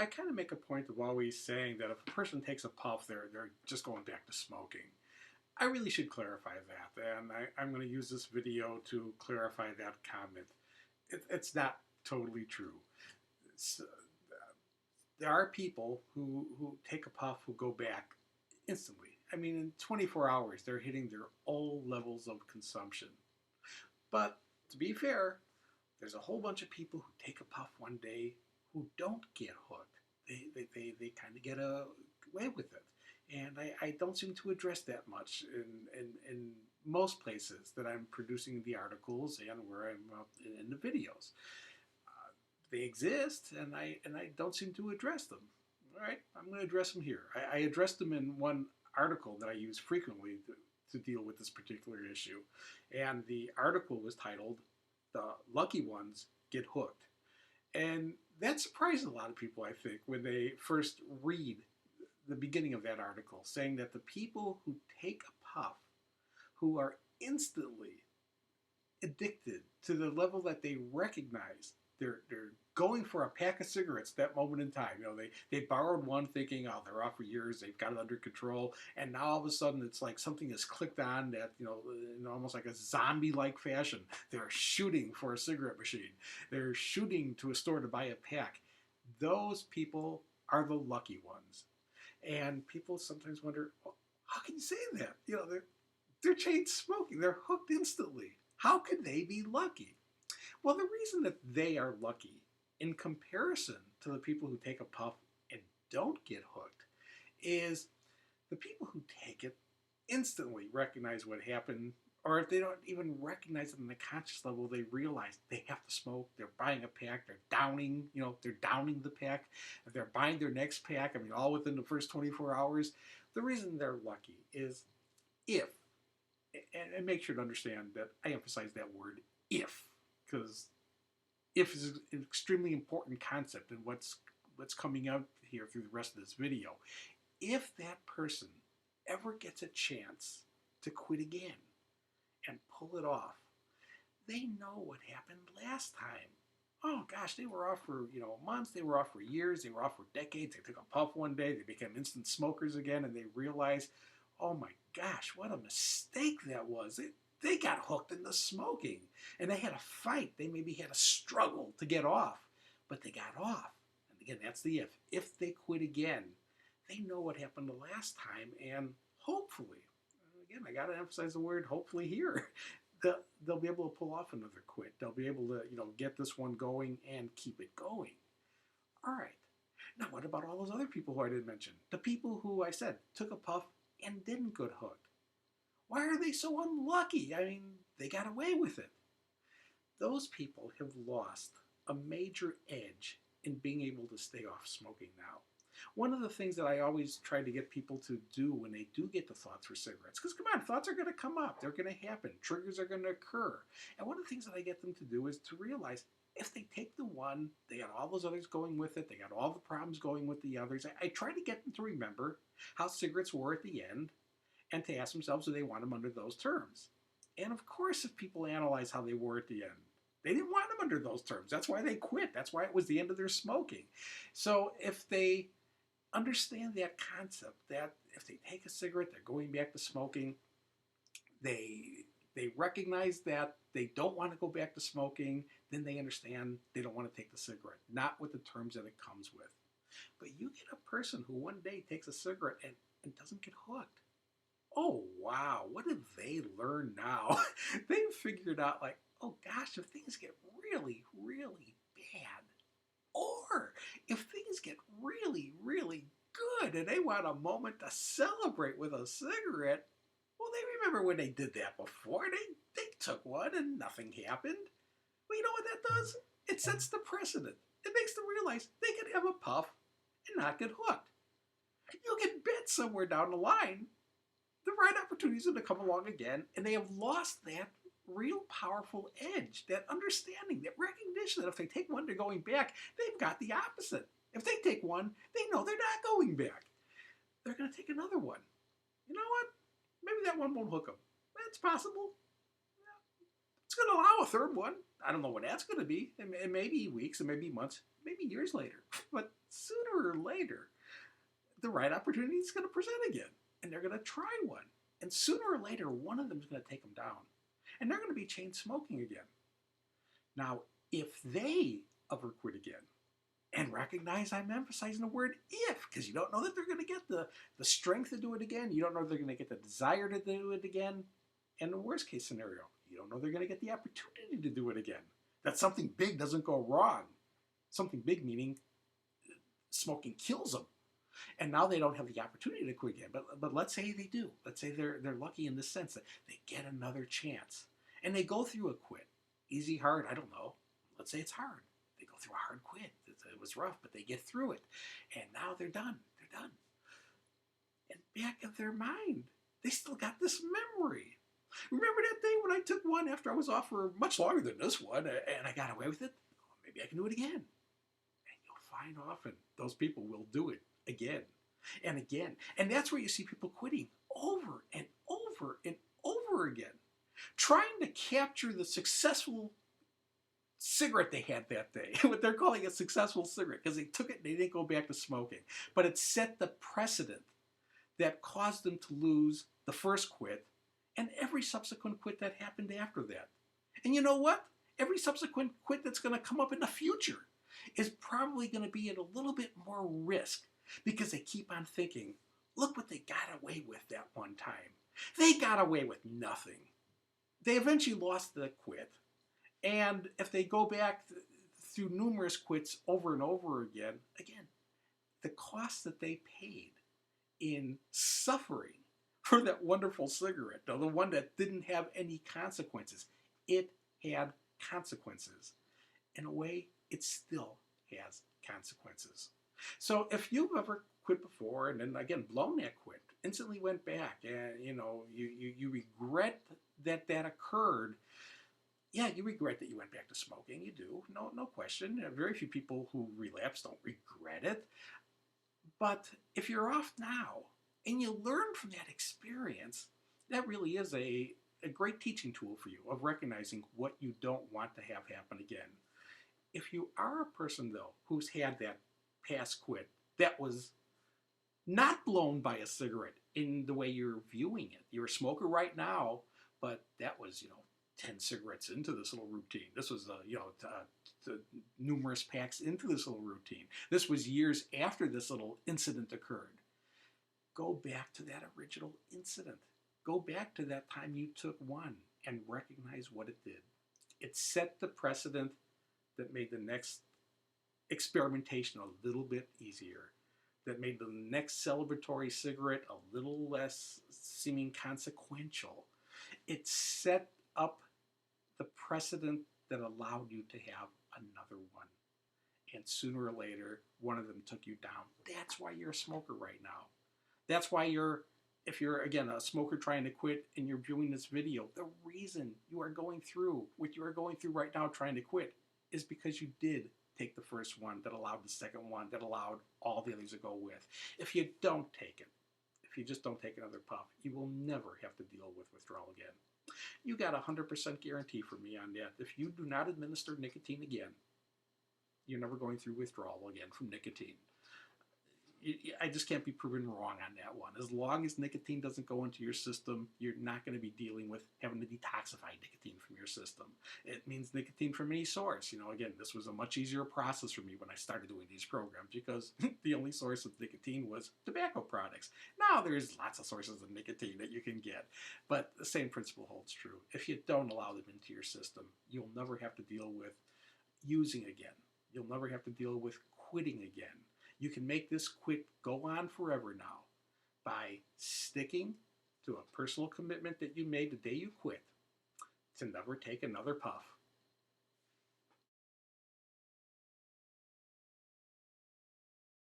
I kind of make a point of always saying that if a person takes a puff, they're just going back to smoking. I really should clarify that, and I'm going to use this video to clarify that comment. It's not totally true. It's, there are people who take a puff who go back instantly. I mean, in 24 hours, they're hitting their old levels of consumption. But to be fair, there's a whole bunch of people who take a puff one day who don't get hooked. They kind of get away with it. And I don't seem to address that much in most places that I'm producing the articles and where I'm in the videos. They exist, and I don't seem to address them. All right, I'm going to address them here. I addressed them in one article that I use frequently to deal with this particular issue. And the article was titled, "The Lucky Ones Get Hooked." And that surprised a lot of people, I think, when they first read the beginning of that article, saying that the people who take a puff, who are instantly addicted to the level that they recognize they're going for a pack of cigarettes that moment in time. You know, they borrowed one thinking, oh, they're off for years, they've got it under control, and now all of a sudden it's like something is clicked on that, in almost like a zombie-like fashion. They're shooting for a cigarette machine. They're shooting to a store to buy a pack. Those people are the lucky ones. And people sometimes wonder, well, how can you say that? They're chain smoking. They're hooked instantly. How could they be lucky? Well, the reason that they are lucky in comparison to the people who take a puff and don't get hooked is the people who take it instantly recognize what happened, or if they don't even recognize it on the conscious level, they realize they have to smoke. They're buying a pack. They're downing, they're downing the pack. They're buying their next pack. I mean, all within the first 24 hours. The reason they're lucky is if, and make sure to understand that I emphasize that word if, because if is an extremely important concept in what's coming out here through the rest of this video. If that person ever gets a chance to quit again and pull it off, they know what happened last time. Oh gosh, they were off for months, they were off for years, they were off for decades. They took a puff one day, they became instant smokers again, and they realized, oh my gosh, what a mistake that was. They got hooked into smoking, and they had a fight. They maybe had a struggle to get off, but they got off. And again, that's the if. If they quit again, they know what happened the last time, and hopefully, again, I got to emphasize the word hopefully here, they'll be able to pull off another quit. They'll be able to, get this one going and keep it going. All right. Now, what about all those other people who I didn't mention? The people who I said took a puff and didn't get hooked. Why are they so unlucky? I mean, they got away with it. Those people have lost a major edge in being able to stay off smoking now. One of the things that I always try to get people to do when they do get the thoughts for cigarettes, because come on, thoughts are going to come up, they're going to happen, triggers are going to occur. And one of the things that I get them to do is to realize if they take the one, they got all those others going with it, they got all the problems going with the others. I try to get them to remember how cigarettes were at the end, and to ask themselves, do they want them under those terms? And of course, if people analyze how they were at the end, they didn't want them under those terms. That's why they quit. That's why it was the end of their smoking. So if they understand that concept, that if they take a cigarette, they're going back to smoking, they recognize that they don't want to go back to smoking, then they understand they don't want to take the cigarette, not with the terms that it comes with. But you get a person who one day takes a cigarette and doesn't get hooked. Oh, wow, what did they learn now? They've figured out, like, oh gosh, if things get really, really bad, or if things get really, really good and they want a moment to celebrate with a cigarette, well, they remember when they did that before. They took one and nothing happened. Well, you know what that does? It sets the precedent. It makes them realize they can have a puff and not get hooked. You can bet somewhere down the line the right opportunities are going to come along again, and they have lost that real powerful edge, that understanding, that recognition that if they take one, they're going back. They've got the opposite. If they take one, they know they're not going back. They're going to take another one. You know what? Maybe that one won't hook them. It's possible. It's going to allow a third one. I don't know when that's going to be. It may be weeks, it may be months, maybe years later. But sooner or later, the right opportunity is going to present again. And they're going to try one. And sooner or later, one of them is going to take them down. And they're going to be chain smoking again. Now, if they ever quit again, and recognize I'm emphasizing the word if, because you don't know that they're going to get the strength to do it again. You don't know they're going to get the desire to do it again. And the worst case scenario, you don't know they're going to get the opportunity to do it again. That something big doesn't go wrong. Something big meaning smoking kills them. And now they don't have the opportunity to quit again. But let's say they do. Let's say they're lucky in the sense that they get another chance. And they go through a quit. Easy, hard, I don't know. Let's say it's hard. They go through a hard quit. It was rough, but they get through it. And now they're done. They're done. And back of their mind, they still got this memory. Remember that day when I took one after I was off for much longer than this one, and I got away with it? Maybe I can do it again. And you'll find often those people will do it again and again. And that's where you see people quitting over and over and over again, trying to capture the successful cigarette they had that day, what they're calling a successful cigarette, because they took it and they didn't go back to smoking. But it set the precedent that caused them to lose the first quit and every subsequent quit that happened after that. And you know what? Every subsequent quit that's going to come up in the future is probably going to be at a little bit more risk, because they keep on thinking, look what they got away with that one time. They got away with nothing. They eventually lost the quit. And if they go back through numerous quits over and over again, the cost that they paid in suffering for that wonderful cigarette, the one that didn't have any consequences, it had consequences. In a way, it still has consequences. So if you've ever quit before and then again blown that quit, instantly went back, and you regret that occurred. Yeah, you regret that you went back to smoking. You do, no question. Very few people who relapse don't regret it. But if you're off now and you learn from that experience, that really is a great teaching tool for you of recognizing what you don't want to have happen again. If you are a person, though, who's had that past quit that was not blown by a cigarette in the way you're viewing it, you're a smoker right now, but that was, 10 cigarettes into this little routine. This was, numerous packs into this little routine. This was years after this little incident occurred. Go back to that original incident. Go back to that time you took one and recognize what it did. It set the precedent that made the next experimentation a little bit easier, that made the next celebratory cigarette a little less seeming consequential. It set up the precedent that allowed you to have another one. And sooner or later, one of them took you down. That's why you're a smoker right now. That's why if you're, again, a smoker trying to quit and you're viewing this video, the reason you are going through what you are going through right now trying to quit is because you did take the first one that allowed the second one, that allowed all the others to go with. If you don't take it, if you just don't take another puff, you will never have to deal with withdrawal again. You got a 100% guarantee from me on that. If you do not administer nicotine again, you're never going through withdrawal again from nicotine. I just can't be proven wrong on that one. As long as nicotine doesn't go into your system, you're not going to be dealing with having to detoxify nicotine from your system. It means nicotine from any source. Again, this was a much easier process for me when I started doing these programs, because the only source of nicotine was tobacco products. Now there's lots of sources of nicotine that you can get, but the same principle holds true. If you don't allow them into your system, you'll never have to deal with using again. You'll never have to deal with quitting again. You can make this quit go on forever now by sticking to a personal commitment that you made the day you quit to never take another puff